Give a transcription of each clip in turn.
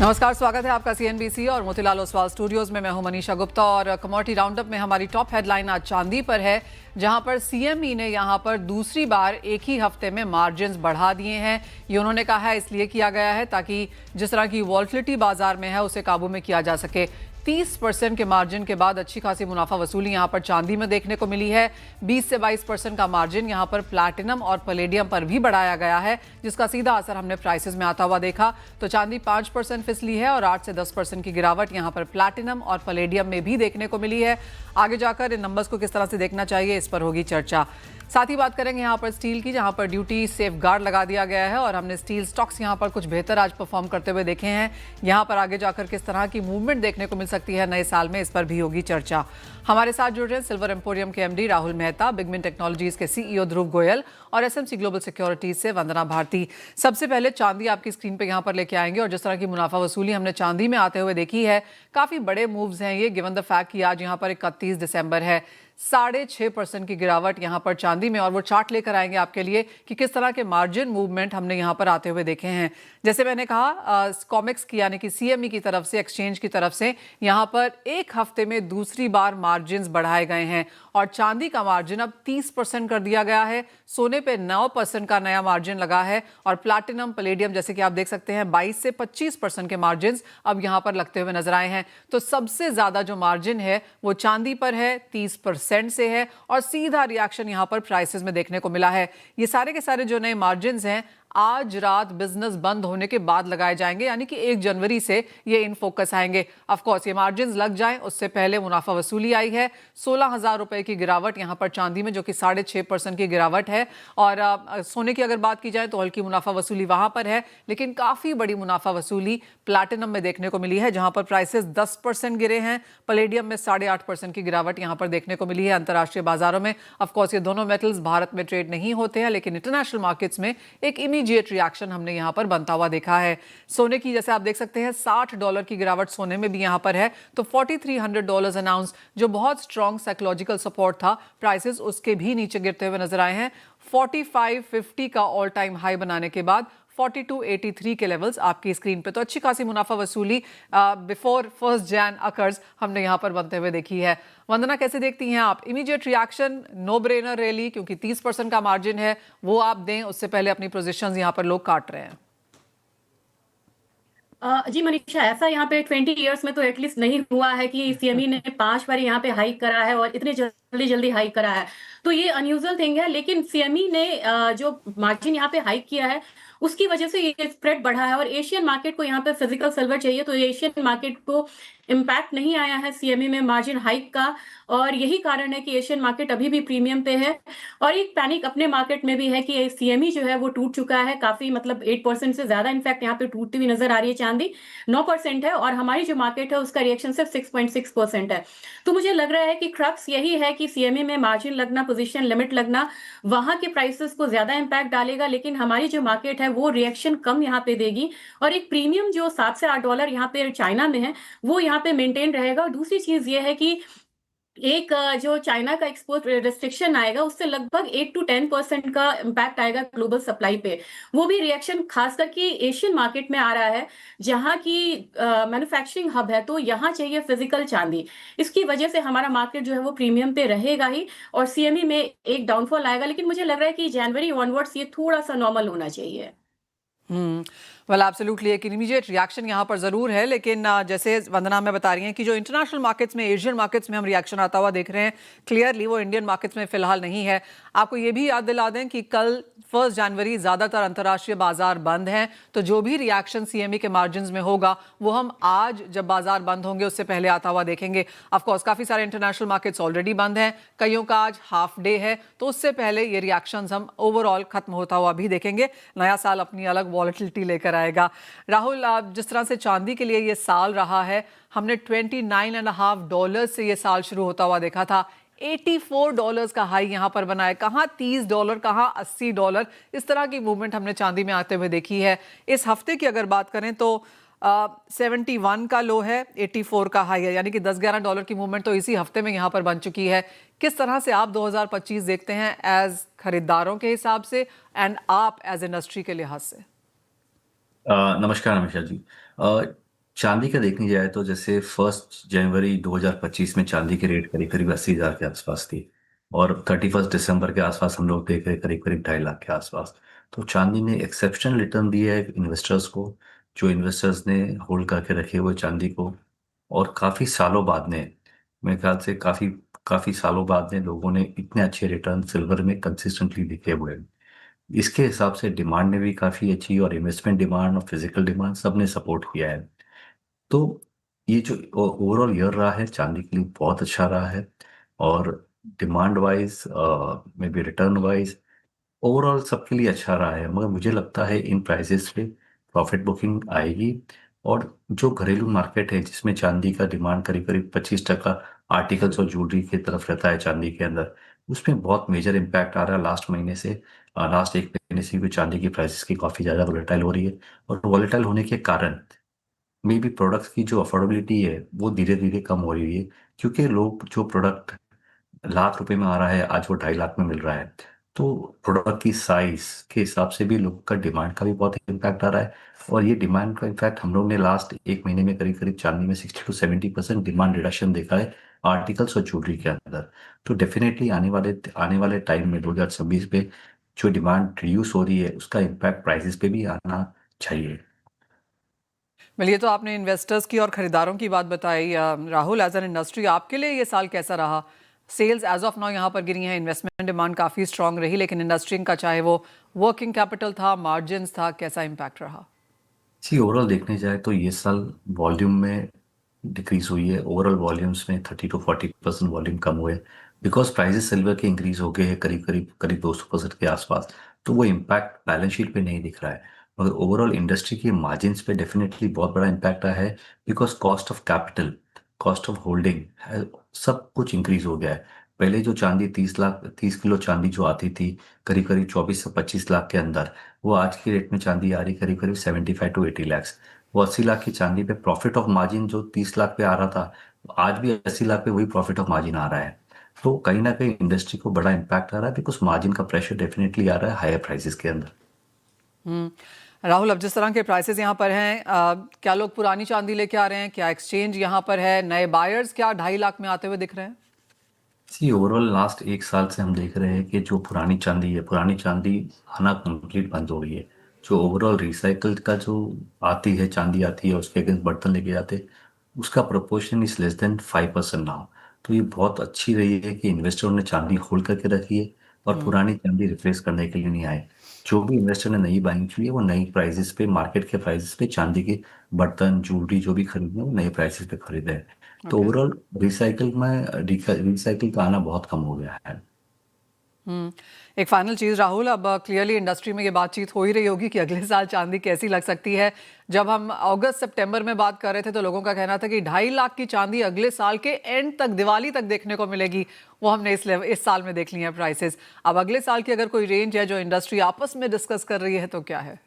नमस्कार, स्वागत है आपका सीएनबीसी और मोतीलाल ओसवाल स्टूडियोज में। मैं हूं मनीषा गुप्ता और कमोडिटी राउंडअप में हमारी टॉप हेडलाइन आज चांदी पर है, जहां पर सीएमई ने यहां पर दूसरी बार एक ही हफ्ते में मार्जिन्स बढ़ा दिए हैं। ये उन्होंने कहा है इसलिए किया गया है ताकि जिस तरह की वॉलेटिलिटी बाजार में है उसे काबू में किया जा सके। 30% के मार्जिन के बाद अच्छी खासी मुनाफा वसूली यहां पर चांदी में देखने को मिली है। 20 से 22% का मार्जिन यहां पर प्लैटिनम और पैलेडियम पर भी बढ़ाया गया है, जिसका सीधा असर हमने प्राइसेस में आता हुआ देखा। तो चांदी 5% फिसली है और 8 से 10% की गिरावट यहां पर प्लैटिनम और पैलेडियम में भी देखने को मिली है। आगे जाकर इन नंबर्स को किस तरह से देखना चाहिए, इस पर होगी चर्चा। साथ ही बात करेंगे यहाँ पर स्टील की, जहाँ पर ड्यूटी सेफ गार्ड लगा दिया गया है और हमने स्टील स्टॉक्स यहाँ पर कुछ बेहतर आज परफॉर्म करते हुए देखे हैं। यहाँ पर आगे जाकर किस तरह की मूवमेंट देखने को मिल सकती है नए साल में, इस पर भी होगी चर्चा। हमारे साथ जुड़ रहे हैं सिल्वर एम्पोरियम के एमडी राहुल मेहता, बिगमिन टेक्नोलॉजीज के सीईओ ध्रुव गोयल और एसएमसी ग्लोबल सिक्योरिटीज से वंदना भारती। सबसे पहले चांदी आपकी स्क्रीन पर यहाँ पर लेके आएंगे और जिस तरह की मुनाफा वसूली हमने चांदी में आते हुए देखी है, काफी बड़े मूव्स हैं ये, गिवन द फैक्ट कि आज यहाँ पर 31 दिसंबर है। 6.5% की गिरावट यहां पर चांदी में, और वो चार्ट लेकर आएंगे आपके लिए कि किस तरह के मार्जिन मूवमेंट हमने यहां पर आते हुए देखे हैं। जैसे मैंने कहा, कॉमेक्स की यानी कि सीएमई की तरफ से, एक्सचेंज की तरफ से यहां पर एक हफ्ते में दूसरी बार मार्जिन बढ़ाए गए हैं और चांदी का मार्जिन अब 30% कर दिया गया है। सोने पे 9% का नया मार्जिन लगा है और प्लैटिनम पैलेडियम जैसे कि आप देख सकते हैं 22 से 25% के मार्जिन अब यहां पर लगते हुए नजर आए हैं। तो सबसे ज्यादा जो मार्जिन है वो चांदी पर है, 30% से है और सीधा रिएक्शन यहां पर प्राइसेस में देखने को मिला है। ये सारे के सारे जो नए मार्जिन हैं आज रात बिजनेस बंद होने के बाद लगाए जाएंगे, यानी कि 1 जनवरी से ये इन फोकस आएंगे। ऑफ कोर्स ये मार्जिन लग जाएं उससे पहले मुनाफा वसूली आई है। 16,000 रुपए की गिरावट यहां पर चांदी में, जो कि 6.5% की गिरावट है। और सोने की अगर बात की जाए तो हल्की मुनाफा वसूली वहां पर है, लेकिन काफी बड़ी मुनाफा वसूली प्लैटिनम में देखने को मिली है, जहां पर प्राइसेस 10% गिरे हैं। पैलेडियम में 8.5% की गिरावट यहां पर देखने को मिली है अंतर्राष्ट्रीय बाजारों में। ऑफकोर्स ये दोनों मेटल्स भारत में ट्रेड नहीं होते हैं, लेकिन इंटरनेशनल मार्केट्स में एक इमीडिएट रिएक्शन हमने यहां पर बनता हुआ देखा है। सोने की जैसे आप देख सकते हैं $60 की गिरावट सोने में भी यहां पर है। तो $4,300 अनाउंस, जो बहुत स्ट्रॉन्ग साइकोलॉजिकल सपोर्ट था, प्राइसेस उसके भी नीचे गिरते हुए नजर आए हैं। 4550 का ऑल टाइम हाई बनाने के बाद 4283 के लेवल्स आपकी स्क्रीन पे। तो अच्छी खासी मुनाफा वसूली बिफोर 1 जैन अकर्स हमने यहां पर बनते हुए देखी है। वंदना, कैसे देखती हैं आप? Immediate reaction, no brainer rally, क्योंकि 30% का मार्जिन है वो आप दें, उससे पहले अपनी पोजीशंस यहां पर लोग काट रहे हैं। जी मनीषा, ऐसा यहाँ पे 20 इयर्स में तो एटलीस्ट नहीं हुआ है कि सीएमई ने 5 बार यहाँ पे हाइक करा है और इतने जल्दी हाइक करा है। तो ये अनयूजुअल थिंग है। लेकिन सीएमई ने जो मार्जिन यहाँ पे हाइक किया है उसकी वजह से ये स्प्रेड बढ़ा है और एशियन मार्केट को यहाँ पे फिजिकल सिल्वर चाहिए, तो एशियन मार्केट को इम्पैक्ट नहीं आया है सीएमई में मार्जिन हाइक का। और यही कारण है कि एशियन मार्केट अभी भी प्रीमियम पे है। और एक पैनिक अपने मार्केट में भी है कि सीएमई जो है वो टूट चुका है काफी, मतलब 8% से ज्यादा इनफैक्ट यहाँ पे टूटती हुई नजर आ रही है। चांदी 9% है और हमारी जो मार्केट है उसका रिएक्शन सिर्फ 6.6% है। तो मुझे लग रहा है कि क्रक्स यही है कि सीएमई में मार्जिन लगना, पोजीशन लिमिट लगना वहां के प्राइसेस को ज्यादा इंपैक्ट डालेगा, लेकिन हमारी जो मार्केट है वो रिएक्शन कम यहाँ पे देगी और एक प्रीमियम जो $7 से $8 यहाँ पे चाइना में है वो यहाँ पे मेंटेन रहेगा। और दूसरी चीज ये है कि एक जो चाइना का एक्सपोर्ट रिस्ट्रिक्शन आएगा उससे लगभग 8 to 10% का इम्पैक्ट आएगा ग्लोबल सप्लाई पे। वो भी रिएक्शन खास करके एशियन मार्केट में आ रहा है जहां की मैन्युफैक्चरिंग हब है, तो यहाँ चाहिए फिजिकल चांदी। इसकी वजह से हमारा मार्केट जो है वो प्रीमियम पे रहेगा ही और सीएमई में एक डाउनफॉल आएगा। लेकिन मुझे लग रहा है कि जनवरी ऑनवर्ड्स ये थोड़ा सा नॉर्मल होना चाहिए। वेल एब्सोल्युटली एक इमीडिएट रिएक्शन यहाँ पर जरूर है, लेकिन जैसे वंदना में बता रही हैं कि जो इंटरनेशनल मार्केट्स में, एशियन मार्केट्स में हम रिएक्शन आता हुआ देख रहे हैं, क्लियरली वो इंडियन मार्केट्स में फिलहाल नहीं है। आपको ये भी याद दिला दें कि कल 1 जनवरी ज्यादातर अंतर्राष्ट्रीय बाजार बंद हैं, तो जो भी रिएक्शन सीएमई के मार्जिन में होगा वो हम आज जब बाजार बंद होंगे उससे पहले आता हुआ देखेंगे। ऑफकोर्स काफी सारे इंटरनेशनल मार्केट्स ऑलरेडी बंद हैं, कईयों का आज हाफ डे है, तो उससे पहले ये रिएक्शन हम ओवरऑल खत्म होता हुआ भी देखेंगे। नया साल अपनी अलग वॉलेटिलिटी लेकर आएगा। राहुल, जिस तरह से चांदी के लिए ये साल रहा है, हमने $29.5 से ये साल शुरू होता हुआ देखा था। $84 का हाई यहां पर बना है, कहां $30, कहां $80। इस तरह की मूवमेंट हमने चांदी में आते हुए देखी है। इस हफ्ते की अगर बात करें तो 71 का लो है, 84 का हाई है, यानी कि $10-11 की मूवमेंट तो इसी हफ्ते में यहां पर बन चुकी है। किस तरह से आप 2025 देखते हैं एज खरीदारों के हिसाब से एंड आप एज इंडस्ट्री के लिहाज से? नमस्कार हमेशा जी। चांदी का देखने जाए तो जैसे 1 जनवरी 2025 में चांदी की रेट करीब करीब 80,000 के आसपास थी। और 31 दिसंबर के आसपास हम लोग देख रहे करीब करीब 2.5 लाख के आसपास। तो चांदी ने एक्सेप्शनल रिटर्न दिया है इन्वेस्टर्स को, जो इन्वेस्टर्स ने होल्ड करके रखे हुए चांदी को। और काफ़ी सालों बाद ने, मेरे ख्याल से काफ़ी काफ़ी सालों बाद ने लोगों ने इतने अच्छे रिटर्न सिल्वर में कंसिस्टेंटली दिखे हुए हैं। इसके हिसाब से डिमांड ने भी काफ़ी अच्छी, और इन्वेस्टमेंट डिमांड और फिजिकल डिमांड सब ने सपोर्ट किया है। तो ये जो ओवरऑल ईयर रहा है चांदी के लिए बहुत अच्छा रहा है। और demand wise may be return wise overall सबके लिए अच्छा रहा है, मगर मुझे लगता है इन प्राइसेस पे प्रॉफिट बुकिंग आएगी। और जो घरेलू मार्केट है जिसमें चांदी का डिमांड करीब करीब 25% आर्टिकल्स और ज्वेलरी की तरफ रहता है चांदी के अंदर, उसमें बहुत मेजर इम्पैक्ट आ रहा है लास्ट महीने से। लास्ट एक महीने से भी चांदी की प्राइसेस की काफ़ी ज़्यादा वॉलेटाइल हो रही है। और वॉलेटाइल होने के कारण मे बी प्रोडक्ट्स की जो अफोर्डेबिलिटी है वो धीरे धीरे कम हो रही है, क्योंकि लोग जो प्रोडक्ट लाख रुपए में आ रहा है आज वो 2.5 लाख में मिल रहा है। तो प्रोडक्ट की साइज के हिसाब से भी लोग का डिमांड का भी बहुत इम्पैक्ट आ रहा है। और ये डिमांड का इम्पैक्ट हम लोग ने लास्ट एक महीने में करीब करीब चांदी में 60 to 70% डिमांड रिडक्शन देखा है आर्टिकल्स और ज्वेलरी के अंदर। तो डेफिनेटली आने वाले टाइम में 2026 में जो डिमांड रिड्यूस हो रही है उसका इम्पैक्ट प्राइसेस पे भी आना चाहिए। ये तो आपने इन्वेस्टर्स की और खरीदारों की बात बताई। राहुल, एज एन इंडस्ट्री आपके लिए ये साल कैसा रहा? सेल्स एज ऑफ नाउ यहाँ पर गिरी हैं, इन्वेस्टमेंट डिमांड काफ़ी स्ट्रांग रही, लेकिन इंडस्ट्री का चाहे वो वर्किंग कैपिटल था, मार्जिन्स था, कैसा इम्पैक्ट रहा? सी ओवरऑल देखने जाए तो ये साल वॉल्यूम में डिक्रीज हुई है। ओवरऑल वॉल्यूम्स में 30 to 40% वॉल्यूम कम हुए, बिकॉज प्राइसेस सिल्वर के इंक्रीज हो गए हैं करीब करीब करीब 200% के आसपास। तो वो इम्पैक्ट बैलेंस शीट पे नहीं दिख रहा है, मगर ओवरऑल इंडस्ट्री की मार्जिन्स पे डेफिनेटली बहुत बड़ा इम्पैक्ट आया है। Because cost of capital, cost of holding है, सब कुछ इंक्रीज हो गया है। पहले जो चांदी 30 किलो चांदी जो आती थी करीब करीब 24 से 25 लाख के अंदर, वो आज की रेट में चांदी आ रही करीब करीब 75 to 80 लैक्स। वो 80 लाख की चांदी पे प्रॉफिट ऑफ मार्जिन जो 30 लाख पे आ रहा था, आज भी 80 लाख पे वही प्रॉफिट ऑफ मार्जिन आ रहा है। तो कहीं ना कहीं इंडस्ट्री को बड़ा इम्पैक्ट आ रहा है, बिकॉज मार्जिन का प्रेशर डेफिनेटली आ रहा है हायर प्राइसेस के अंदर। राहुल, अब जिस तरह के प्राइसेस यहाँ पर हैं, क्या लोग पुरानी चांदी लेके आ रहे हैं? क्या एक्सचेंज यहाँ पर है? नए बायर्स क्या 2.5 लाख में आते हुए दिख रहे हैं? सी ओवरऑल लास्ट एक साल से हम देख रहे हैं कि जो पुरानी चांदी है, पुरानी चांदी आना कंप्लीट बंद हो गई है। जो ओवरऑल रिसाइकल्ड का जो आती है चांदी आती है उसके अगेंस्ट बर्तन लेके जाते हैं, उसका proportion is less than 5% now. तो ये बहुत अच्छी रही है कि इन्वेस्टरों ने चांदी होल्ड करके रखी है और पुरानी चांदी रिप्लेस करने के लिए नहीं आए। जो भी इन्वेस्टर ने नई बाइंग की है वो नई प्राइसेस पे, मार्केट के प्राइसेस पे चांदी के बर्तन ज्वेलरी जो भी खरीदे वो नए प्राइसेस पे खरीदे हैं। तो ओके। ओवरऑल रिसाइकिल का आना बहुत कम हो गया है। एक फाइनल चीज़ राहुल, अब क्लियरली इंडस्ट्री में ये बातचीत हो ही रही होगी कि अगले साल चांदी कैसी लग सकती है। जब हम अगस्त सितंबर में बात कर रहे थे तो लोगों का कहना था कि 2.5 लाख की चांदी अगले साल के एंड तक, दिवाली तक देखने को मिलेगी। वो हमने इस साल में देख ली है प्राइसेस। अब अगले साल की अगर कोई रेंज है जो इंडस्ट्री आपस में डिस्कस कर रही है तो क्या है?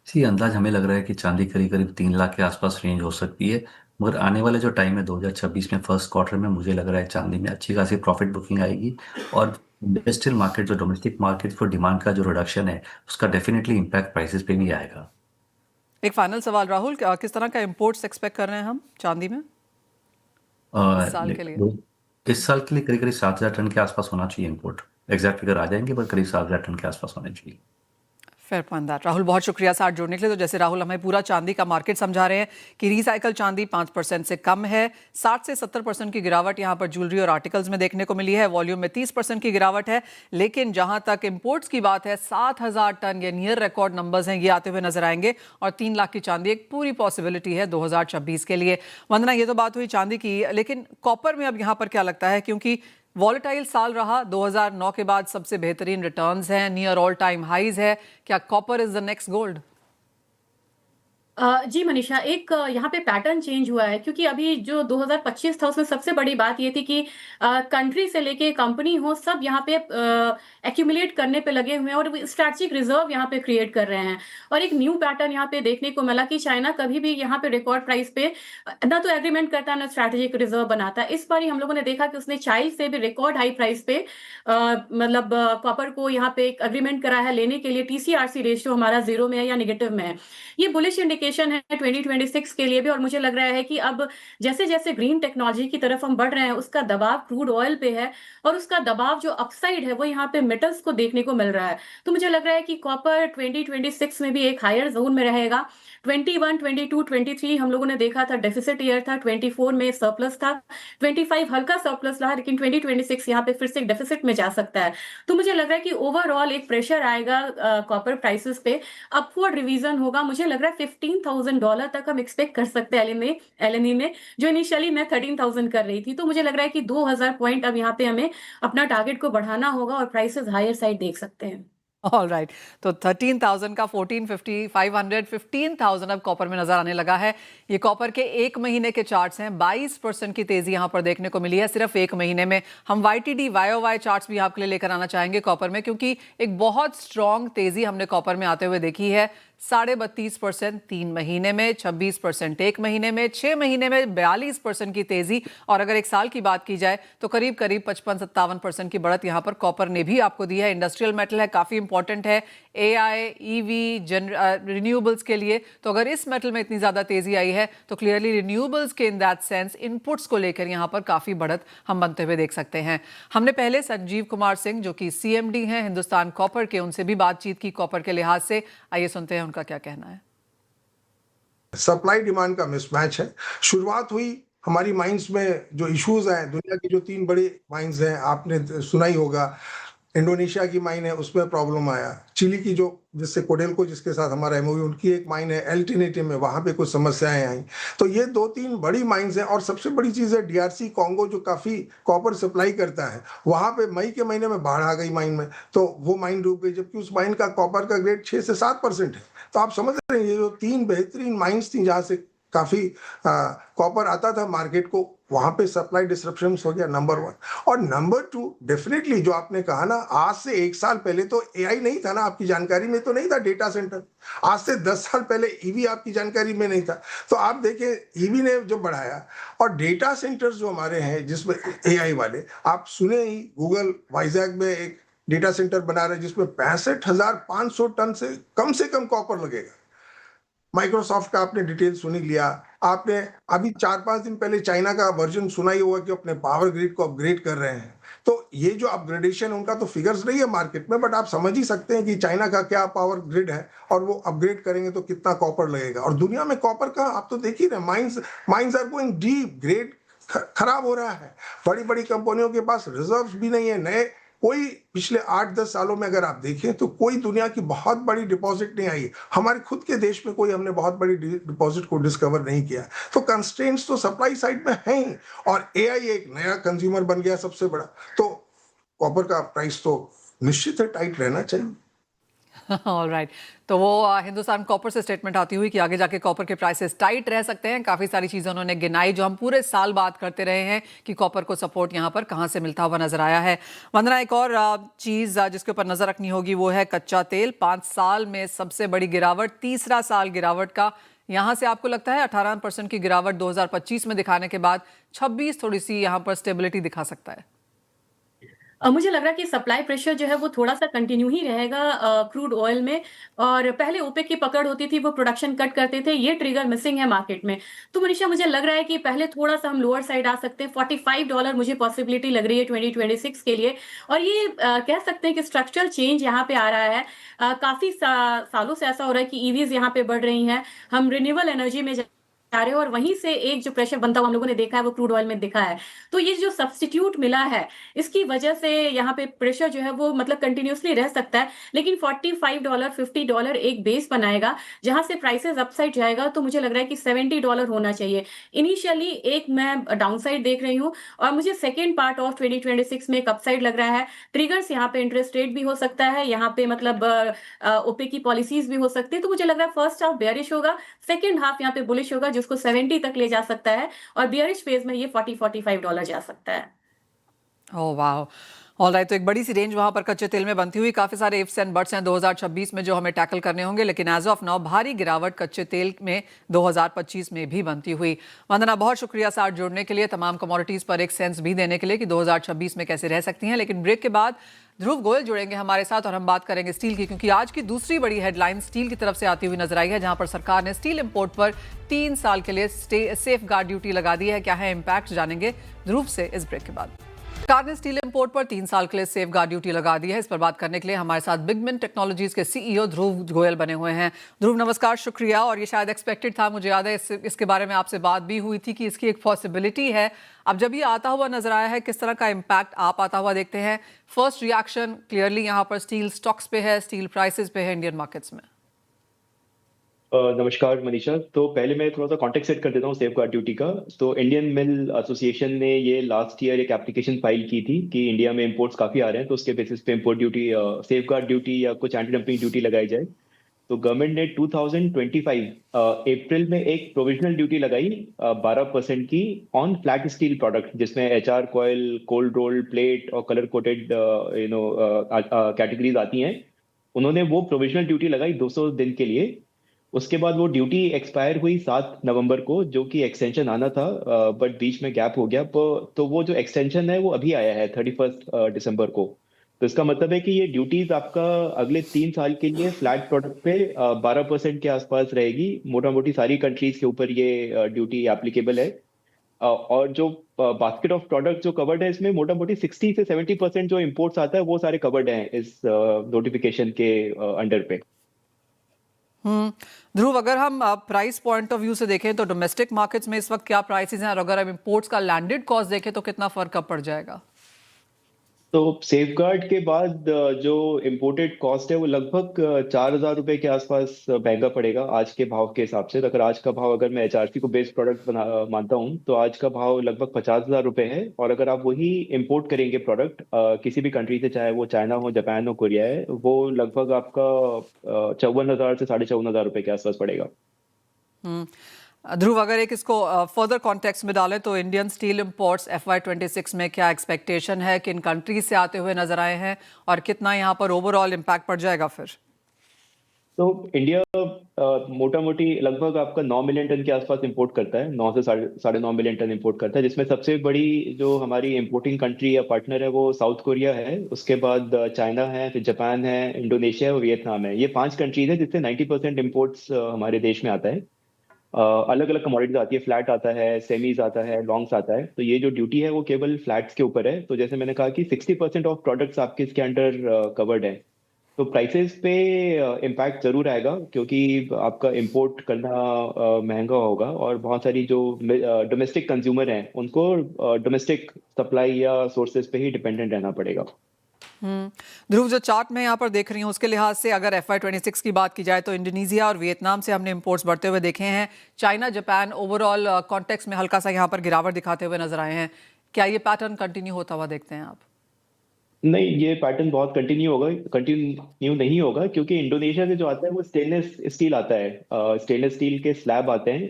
सी अंदाज हमें लग रहा है कि चांदी करीब करीब 3 लाख के आसपास रेंज हो सकती है। मगर आने वाले जो टाइम है 2026 में फर्स्ट क्वार्टर में मुझे लग रहा है चांदी में अच्छी खासी प्रॉफिट बुकिंग आएगी। और इंडस्ट्रियल मार्केट, जो डोमेस्टिक मार्केट फॉर डिमांड का जो रिडक्शन है, उसका डेफिनेटली इम्पैक्ट प्राइसेस पे भी आएगा। एक फाइनल सवाल राहुल, किस तरह का इम्पोर्ट्स एक्सपेक्ट कर रहे हैं हम चांदी में इस साल के लिए? इस साल के लिए करीब करीब 7,000 टन के आसपास होना चाहिए इम्पोर्ट। एग्जैक्ट फिगर आ जाएंगे पर करीब 7,000 टन के आसपास होने चाहिए। Fair point that. राहुल, बहुत शुक्रिया साथ जुड़ने के लिए। तो जैसे राहुल हमें पूरा चांदी का मार्केट समझा रहे हैं कि रिसाइकल चांदी 5% से कम है, 60 से 70% की गिरावट यहाँ पर ज्वेलरी और आर्टिकल्स में देखने को मिली है, वॉल्यूम में 30% की गिरावट है। लेकिन जहां तक इंपोर्ट्स की बात है, 7,000 टन ये नियर रिकॉर्ड नंबर्स हैं, ये आते हुए नजर आएंगे। और 3 लाख की चांदी एक पूरी पॉसिबिलिटी है 2026 के लिए। वंदना, ये तो बात हुई चांदी की, लेकिन कॉपर में अब यहाँ पर क्या लगता है? क्योंकि वॉलेटाइल साल रहा, 2009 के बाद सबसे बेहतरीन रिटर्न्स हैं, नियर ऑल टाइम हाइज है। क्या copper is the next gold? जी मनीषा, एक यहाँ पे पैटर्न चेंज हुआ है, क्योंकि अभी जो 2025 था उसमें सबसे बड़ी बात ये थी कि कंट्री से लेके कंपनी हो, सब यहाँ पे एक्यूमुलेट करने पे लगे हुए हैं और स्ट्रैटेजिक रिजर्व यहाँ पे क्रिएट कर रहे हैं। और एक न्यू पैटर्न यहाँ पे देखने को मिला कि चाइना कभी भी यहाँ पे रिकॉर्ड प्राइस पे ना तो एग्रीमेंट करता है ना स्ट्रैटेजिक रिजर्व बनाता है। इस बार ही हम लोगों ने देखा कि उसने चाइल्ड से भी रिकॉर्ड हाई प्राइस पे मतलब कॉपर को यहाँ पे एक अग्रीमेंट करा है लेने के लिए। टीसीआरसी रेशियो हमारा जीरो में है या निगेटिव में है। ये बुलिश इंडिकेशन इंडिकेशन है 2026 के लिए भी, और मुझे लग रहा है कि अब जैसे जैसे ग्रीन टेक्नोलॉजी की तरफ हम बढ़ रहे हैं, उसका दबाव क्रूड ऑयल पे है, और उसका दबाव जो अपसाइड है वो यहाँ पे मेटल्स को देखने को मिल रहा है। तो मुझे लग रहा है कि कॉपर 2026 में भी एक हायर जोन में रहेगा। 21, 22, 23 हम लोगों ने देखा था डेफिसिट ईयर था, 24 में सरप्लस था, 25 हल्का सरप्लस रहा, लेकिन 2026 यहाँ पे फिर से डेफिसिट में जा सकता है। तो मुझे लग रहा है कि ओवरऑल एक प्रेशर आएगा कॉपर प्राइसेस पे, अपवर्ड रिवीजन होगा। मुझे लग रहा है $15,000 तक हम एक्सपेक्ट कर सकते हैं एलएनई में, जो इनिशियली मैं 13,000 कर रही थी। तो मुझे लग रहा है कि 2,000 पॉइंट अब यहाँ पे हमें अपना टारगेट को बढ़ाना होगा और प्राइसेस हायर साइड देख सकते हैं। ऑल राइट, तो 13,000 का 1450, 500, 15,000 अब कॉपर में नजर आने लगा है। ये कॉपर के एक महीने के चार्ट्स हैं। 22% की तेजी यहां पर देखने को मिली है सिर्फ एक महीने में। हम YTD YOY चार्ट्स भी आपके लिए लेकर आना चाहेंगे कॉपर में, क्योंकि एक बहुत स्ट्रॉन्ग तेजी हमने कॉपर में आते हुए देखी है। 32.5% 3 महीने में, 26% एक महीने में, 6 महीने में 42% की तेजी, और अगर एक साल की बात की जाए तो करीब करीब 55-57% की बढ़त यहां पर कॉपर ने भी आपको दी है। इंडस्ट्रियल मेटल है, काफी इंपॉर्टेंट है AI, EV, रिन्यूएबल्स के लिए। तो अगर इस मेटल में इतनी ज्यादा तेजी आई है तो क्लियरली रिन्यूएबल्स के इन दैट सेंस इनपुट्स को लेकर यहां पर काफी बढ़त हम बनते हुए देख सकते हैं। हमने पहले संजीव कुमार सिंह जो कि CMD हैं हिंदुस्तान कॉपर के, उनसे भी बातचीत की कॉपर के लिहाज से। आइए सुनते हैं उनका क्या कहना है। सप्लाई डिमांड का मिसमैच है। शुरुआत हुई हमारी माइंस में जो इश्यूज हैं, दुनिया की जो 3 बड़ी माइंस हैं, आपने सुना ही होगा। इंडोनेशिया की माइन है, उसमें प्रॉब्लम आया। चिली की जो जिससे कोडेल्को जिसके साथ हमारा MOU, उनकी एक माइन है अल्टरनेटिव में, वहां पे कुछ समस्याएं आई। तो ये 2-3 बड़ी माइंस हैं। और सबसे बड़ी चीज है DRC कॉन्गो जो काफी कॉपर सप्लाई करता है, वहां पे मई के महीने में बाढ़ आ गई माइन में, तो वो माइन डूब गई, जबकि उस माइन का कॉपर का ग्रेड 6 से 7% है। तो आप समझ रहे हैं ये जो 3 बेहतरीन माइंस थी जहां से काफी कॉपर आता था मार्केट को, वहां पे सप्लाई डिसरप्शन हो गया, नंबर 1। और नंबर 2, डेफिनेटली जो आपने कहा ना, आज से 1 साल पहले तो AI नहीं था ना, आपकी जानकारी में तो नहीं था डेटा सेंटर। आज से 10 साल पहले EV आपकी जानकारी में नहीं था। तो आप देखें EV ने जो बढ़ाया, और डेटा सेंटर्स जो हमारे हैं जिसमें AI वाले, आप सुने ही गूगल वाइजैक में एक डेटा सेंटर बना रहे हैं जिसमें 65,500 टन से कम कॉपर लगेगा। माइक्रोसॉफ्ट का आपने डिटेल सुन ही लिया। आपने अभी 4-5 दिन पहले चाइना का वर्जन सुना ही होगा कि अपने पावर ग्रिड को अपग्रेड कर रहे हैं। तो ये जो अपग्रेडेशन है, उनका तो फिगर्स नहीं है मार्केट में, बट आप समझ ही सकते हैं कि चाइना का क्या पावर ग्रिड है, और वो अपग्रेड करेंगे तो कितना कॉपर लगेगा। और दुनिया में कॉपर का आप तो देख ही रहे, mines are going deep, grade खराब हो रहा है। बड़ी बड़ी कंपनियों के पास रिजर्व्स भी नहीं है नए। कोई पिछले 8-10 सालों में अगर आप देखें तो कोई दुनिया की बहुत बड़ी डिपॉजिट नहीं आई। हमारे खुद के देश में कोई हमने बहुत बड़ी डिपॉजिट को डिस्कवर नहीं किया। तो कंस्ट्रेंट्स तो सप्लाई साइड में हैं ही, और AI एक नया कंज्यूमर बन गया सबसे बड़ा। तो कॉपर का प्राइस तो निश्चित है टाइट रहना चाहिए। ऑल राइट, तो वो हिंदुस्तान कॉपर से स्टेटमेंट आती हुई कि आगे जाके कॉपर के प्राइसेस टाइट रह सकते हैं। काफ़ी सारी चीज़ें उन्होंने गिनाई जो हम पूरे साल बात करते रहे हैं कि कॉपर को सपोर्ट यहाँ पर कहाँ से मिलता हुआ नजर आया है। वंदना, एक और चीज़ जिसके ऊपर नज़र रखनी होगी वो है कच्चा तेल। 5 साल में सबसे बड़ी गिरावट, तीसरा साल गिरावट का। यहाँ से आपको लगता है 18% की गिरावट 2025 में दिखाने के बाद 26 थोड़ी सी यहाँ पर स्टेबिलिटी दिखा सकता है? मुझे लग रहा है कि सप्लाई प्रेशर जो है वो थोड़ा-सा कंटिन्यू ही रहेगा क्रूड ऑयल में। और पहले ओपेक की पकड़ होती थी, वो प्रोडक्शन कट करते थे, ये ट्रिगर मिसिंग है मार्केट में। तो मनीषा, मुझे लग रहा है कि पहले थोड़ा-सा हम लोअर साइड आ सकते हैं। $45 मुझे पॉसिबिलिटी लग रही है 2026 के लिए। और ये कह सकते हैं कि स्ट्रक्चरल चेंज यहाँ पे आ रहा है। काफ़ी सालों से ऐसा हो रहा है कि ईवीज़ यहाँ पे बढ़ रही हैं। हम रिन्यूएबल एनर्जी में जा रहे हैं, और वहीं से एक जो प्रेशर बनता हुआ हम लोगों ने देखा है वो क्रूड ऑयल में दिखा है। तो ये जो सब्स्टिट्यूट मिला है, इसकी वजह से यहाँ पे प्रेशर जो है वो मतलब कंटिन्यूअसली रह सकता है। लेकिन $45, $50 एक बेस बनाएगा जहां से प्राइसेस अपसाइड जाएगा। तो मुझे लग रहा है कि $70 होना चाहिए। इनिशियली एक मैं डाउनसाइड देख रही हूँ, और मुझे सेकेंड पार्ट ऑफ 2026 में एक अपसाइड लग रहा है। ट्रिगर्स यहाँ पे इंटरेस्ट रेट भी हो सकता है, यहाँ पे मतलब ओपेक की पॉलिसीज भी हो सकती है। तो मुझे लग रहा है फर्स्ट हाफ बेयरिश होगा, सेकेंड हाफ यहाँ पे बुलिश होगा, जिसको 70 तक ले जा सकता है, और बियरिश फेज में ये $40-45 जा सकता है। ओह वाह, ऑलराइट, तो एक बड़ी सी रेंज वहां पर कच्चे तेल में बनती हुई, काफी सारे इफ्स एंड बट्स हैं 2026 में जो हमें टैकल करने होंगे, लेकिन एज ऑफ नाउ भारी गिरावट कच्चे तेल में 2025 में भी बनती हुई। वंदना, बहुत शुक्रिया साथ जुड़ने के लिए, तमाम कमोडिटीज पर एक सेंस भी देने के लिए कि 2026 में कैसे रह सकती हैं। लेकिन ब्रेक के बाद ध्रुव गोयल जुड़ेंगे हमारे साथ और हम बात करेंगे स्टील की, क्योंकि आज की दूसरी बड़ी हेडलाइन स्टील की तरफ से आती हुई नजर आई है, जहां पर सरकार ने स्टील इंपोर्ट पर 3 साल के लिए सेफ गार्ड ड्यूटी लगा दी है। क्या है इम्पैक्ट, जानेंगे ध्रुव से इस ब्रेक के बाद। सरकार ने स्टील इंपोर्ट पर 3 साल के लिए सेफ गार्ड ड्यूटी लगा दी है। इस पर बात करने के लिए हमारे साथ बिगमिन टेक्नोलॉजीज के सीईओ ध्रुव गोयल बने हुए हैं। ध्रुव नमस्कार, शुक्रिया। और ये शायद एक्सपेक्टेड था, मुझे याद है इसके बारे में आपसे बात भी हुई थी कि इसकी एक पॉसिबिलिटी है। अब जब ये आता हुआ नजर आया है, किस तरह का इम्पैक्ट आप आता हुआ देखते हैं? फर्स्ट रिएक्शन क्लियरली यहाँ पर स्टील स्टॉक्स पे है, स्टील प्राइसेस पे है इंडियन मार्केट्स में। नमस्कार मनीषा। तो पहले मैं थोड़ा सा कॉन्टेक्स्ट सेट कर देता हूँ सेफ गार्ड ड्यूटी का। तो इंडियन मिल एसोसिएशन ने ये लास्ट ईयर एक एप्लीकेशन फाइल की थी कि इंडिया में इंपोर्ट्स काफी आ रहे हैं, तो उसके बेसिस पे import duty, safe guard duty या कुछ एंटी डंपिंग ड्यूटी लगाई जाए। तो गवर्नमेंट ने 2025 अप्रैल में एक प्रोविजनल ड्यूटी लगाई 12% की ऑन फ्लैट स्टील प्रोडक्ट, जिसमें HR coil, cold roll, plate और कलर कोटेड कैटेगरीज आती हैं। उन्होंने वो प्रोविजनल ड्यूटी लगाई 200 दिन के लिए। उसके बाद वो ड्यूटी एक्सपायर हुई 7 नवंबर को, जो कि एक्सटेंशन आना था, बट बीच में गैप हो गया। तो वो जो एक्सटेंशन है वो अभी आया है 31 दिसंबर को। तो इसका मतलब है कि ये ड्यूटीज आपका अगले 3 साल के लिए फ्लैट प्रोडक्ट पे 12% के आसपास रहेगी। मोटा मोटी सारी कंट्रीज के ऊपर ये ड्यूटी एप्लीकेबल है। और जो बास्केट ऑफ प्रोडक्ट जो कवर्ड है, इसमें मोटा मोटी 60 से 70% जो इम्पोर्ट्स आता है वो सारे कवर्ड हैं इस नोटिफिकेशन के अंडर पे। ध्रुव, अगर हम प्राइस पॉइंट ऑफ व्यू से देखें तो डोमेस्टिक मार्केट्स में इस वक्त क्या प्राइसेस हैं, और अगर हम इंपोर्ट्स का लैंडेड कॉस्ट देखें तो कितना फर्क अब पड़ जाएगा? तो सेफ गार्ड के बाद जो इम्पोर्टेड कॉस्ट है वो लगभग 4,000 रुपए के आसपास महंगा पड़ेगा आज के भाव के हिसाब से। तो अगर आज का भाव, अगर मैं एचआरसी को बेस्ड प्रोडक्ट मानता हूँ, तो आज का भाव लगभग 50,000 रुपए है। और अगर आप वही इंपोर्ट करेंगे प्रोडक्ट किसी भी कंट्री से, चाहे वो चाइना हो, जापान हो, कोरिया है, वो लगभग आपका 54,000 से 54,500 रुपए के आसपास पड़ेगा। ध्रुव, अगर एक इसको फर्दर कॉन्टेक्स्ट में डालें तो इंडियन स्टील इंपोर्ट्स FY26 में क्या एक्सपेक्टेशन है, किन कंट्रीज से आते हुए नजर आए हैं और कितना यहाँ पर ओवरऑल इम्पैक्ट पड़ जाएगा फिर? तो इंडिया मोटा मोटी लगभग आपका 9 मिलियन टन के आसपास इंपोर्ट करता है, 9 से 9.5 मिलियन टन इंपोर्ट करता है, जिसमें सबसे बड़ी जो हमारी इंपोर्टिंग कंट्री या पार्टनर है वो साउथ कोरिया है। उसके बाद चाइना है, फिर जापान है, इंडोनेशिया है और वियतनाम है। ये 5 कंट्रीज है जिससे 90% इम्पोर्ट्स हमारे देश में आता है। अलग अलग कमोडिटीज आती है, फ्लैट आता है, सेमीज आता है, लॉन्ग्स आता है। तो ये जो ड्यूटी है वो केवल फ्लैट्स के ऊपर है। तो जैसे मैंने कहा कि 60% ऑफ प्रोडक्ट्स आपके इसके अंडर कवर्ड है। तो प्राइसेस पे इम्पैक्ट जरूर आएगा, क्योंकि आपका इंपोर्ट करना महंगा होगा और बहुत सारी जो डोमेस्टिक कंज्यूमर हैं उनको डोमेस्टिक सप्लाई या सोर्सेज पे ही डिपेंडेंट रहना पड़ेगा। ध्रुव, जो चार्ट में यहाँ पर देख रही हूँ उसके लिहाज से अगर FY26 की बात की जाए तो इंडोनेशिया और वियतनाम से हमने इंपोर्ट्स बढ़ते हुए देखे हैं। चाइना, जापान ओवरऑल कॉन्टेक्स्ट में हल्का सा यहाँ पर गिरावट दिखाते हुए नजर आए हैं। क्या ये पैटर्न कंटिन्यू होता हुआ देखते हैं आप? नहीं, ये पैटर्न बहुत कंटिन्यू नहीं होगा, क्योंकि इंडोनेशिया से जो आता है वो स्टेनलेस स्टील आता है। स्टेनलेस स्टील के स्लैब आते हैं,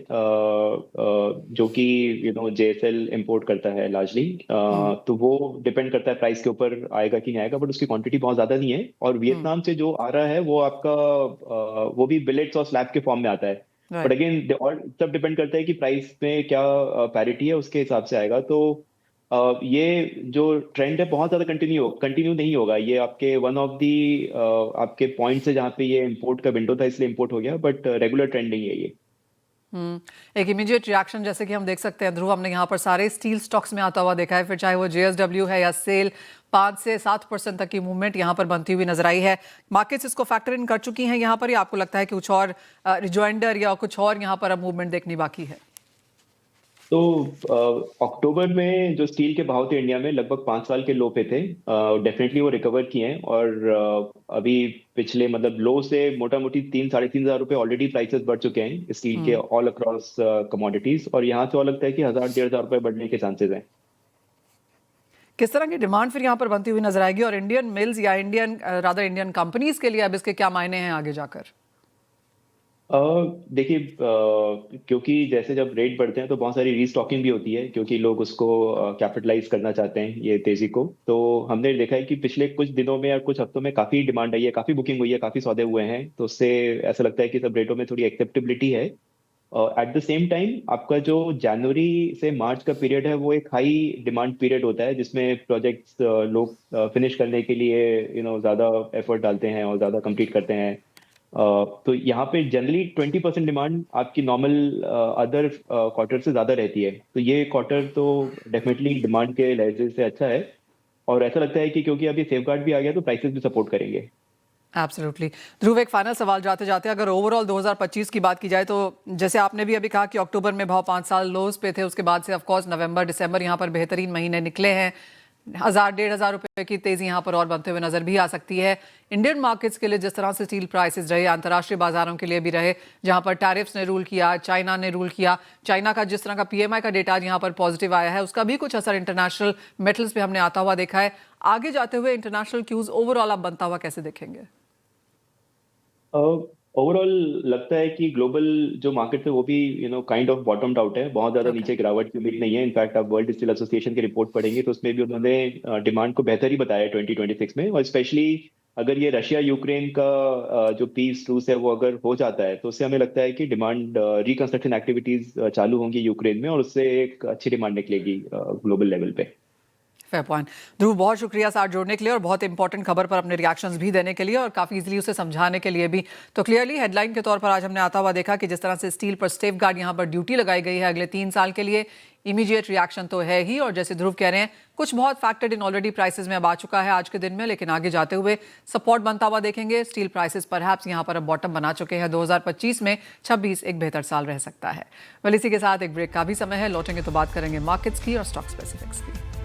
जो कि JSL इंपोर्ट करता है लार्जली। तो वो डिपेंड करता है प्राइस के ऊपर आएगा कि नहीं आएगा, बट उसकी क्वांटिटी बहुत ज्यादा नहीं है। और वियतनाम से जो आ रहा है वो आपका वो भी बिलेट्स और स्लैब के फॉर्म में आता है। बट अगेन सब डिपेंड करता है कि प्राइस में क्या पैरिटी है, उसके हिसाब से आएगा। तो ये जो ट्रेंड है बहुत ज्यादा कंटिन्यू नहीं होगा। ये आपके वन ऑफ दी आपके पॉइंट से जहाँ पे ये इंपोर्ट का विंडो था इसलिए इंपोर्ट हो गया, बट रेगुलर ट्रेंड नहीं है ये। एक इमीडिएट रिएक्शन जैसे कि हम देख सकते हैं ध्रुव, हमने यहाँ पर सारे स्टील स्टॉक्स में आता हुआ देखा है, फिर चाहे वो JSW है या सेल, 5 से 7% तक की मूवमेंट यहाँ पर बनती हुई नजर आई है। मार्केट्स इसको फैक्टर इन कर चुकी हैं यहाँ पर, या आपको लगता है कि कुछ और रिजॉइंडर या कुछ और यहाँ पर अब मूवमेंट देखनी बाकी है? तो अक्टूबर में जो स्टील के भाव थे इंडिया में लगभग 5 साल के लो पे थे। डेफिनेटली वो रिकवर किए हैं और अभी पिछले मतलब लो से मोटा मोटी 3-3.5 रुपए ऑलरेडी प्राइसेस बढ़ चुके हैं स्टील के ऑल अक्रॉस कमोडिटीज। और यहाँ से और लगता है कि 1,000-1,500 रुपए बढ़ने के चांसेस हैं। किस तरह की डिमांड फिर यहाँ पर बनती हुई नजर आएगी, और इंडियन मिल्स या इंडियन कंपनीज के लिए अब इसके क्या मायने हैं आगे जाकर? अ, देखिए, क्योंकि जैसे जब रेट बढ़ते हैं तो बहुत सारी रीस्टॉकिंग भी होती है, क्योंकि लोग उसको कैपिटलाइज करना चाहते हैं ये तेजी को। तो हमने देखा है कि पिछले कुछ दिनों में या कुछ हफ्तों में काफी डिमांड आई है, काफी बुकिंग हुई है, काफी सौदे हुए हैं, तो उससे ऐसा लगता है कि सब रेटों में थोड़ी एक्सेप्टेबिलिटी है। एट द सेम टाइम आपका जो जनवरी से मार्च का पीरियड है वो एक हाई डिमांड पीरियड होता है, जिसमें प्रोजेक्ट्स लोग फिनिश करने के लिए ज्यादा एफर्ट डालते हैं और ज्यादा कंप्लीट करते हैं। तो यहाँ पे जनरली 20% डिमांड आपकी नॉर्मल अदर क्वार्टर से ज्यादा रहती है, तो ये क्वार्टर तो डेफिनेटली डिमांड के लिहाज से अच्छा है। और ऐसा लगता है कि क्योंकि अभी सेफ गार्ड भी आ गया तो प्राइसेस भी सपोर्ट करेंगे। एब्सोल्युटली। ध्रुव, एक फाइनल सवाल जाते जाते, अगर ओवरऑल 2025 की बात की जाए तो जैसे आपने भी अभी कहा कि अक्टूबर में भाव 5 साल लोज पे थे, उसके बाद से ऑफ कोर्स नवंबर दिसंबर यहाँ पर बेहतरीन महीने निकले हैं। 1000-1500 रुपए की तेजी यहाँ पर और बनते हुए नजर भी आ सकती है। इंडियन मार्केट्स के लिए जिस तरह से स्टील प्राइसेस रहे, अंतर्राष्ट्रीय बाजारों के लिए भी रहे, जहां पर टैरिफ्स ने रूल किया, चाइना ने रूल किया, चाइना का जिस तरह का पीएमआई का डेटा यहाँ पर पॉजिटिव आया है, उसका भी कुछ असर इंटरनेशनल मेटल्स पे हमने आता हुआ देखा है। आगे जाते हुए इंटरनेशनल क्यूज ओवरऑल आप बनता हुआ कैसे देखेंगे? ओवरऑल लगता है कि ग्लोबल जो मार्केट है वो भी काइंड ऑफ बॉटम्ड आउट है, बहुत ज्यादा Okay. नीचे गिरावट की उम्मीद नहीं है। इनफैक्ट आप वर्ल्ड स्टील एसोसिएशन की रिपोर्ट पढ़ेंगे तो उसमें भी उन्होंने डिमांड को बेहतर ही बताया 2026 में। और स्पेशली अगर ये रशिया यूक्रेन का जो पीस ट्रूस है वो अगर हो जाता है तो उससे हमें लगता है कि डिमांड रिकंस्ट्रक्शन एक्टिविटीज चालू होंगी यूक्रेन में, और उससे एक अच्छी डिमांड निकलेगी ग्लोबल लेवल पे। Fair point. ध्रुव, बहुत शुक्रिया साथ जोड़ने के लिए और बहुत इंपॉर्टेंट खबर पर अपने रिएक्शंस भी देने के लिए और काफी इजीली उसे समझाने के लिए भी। तो क्लियरली हेडलाइन के तौर पर आज हमने आता हुआ देखा कि जिस तरह से स्टील पर सेफ गार्ड यहाँ पर ड्यूटी लगाई गई है अगले 3 साल के लिए, इमीडिएट रिएक्शन तो है ही, और जैसे ध्रुव कह रहे हैं कुछ बहुत फैक्टर्ड इन ऑलरेडी प्राइसेस में अब आ चुका है आज के दिन में, लेकिन आगे जाते हुए सपोर्ट बनता हुआ देखेंगे। स्टील प्राइसेस परहैप्स यहाँ पर अब बॉटम बना चुके हैं। 2025 में 26 एक बेहतर साल रह सकता है। वेल, इसी के साथ एक ब्रेक का भी समय है, लौटेंगे तो बात करेंगे मार्केट्स की और स्टॉक स्पेसिफिक्स की।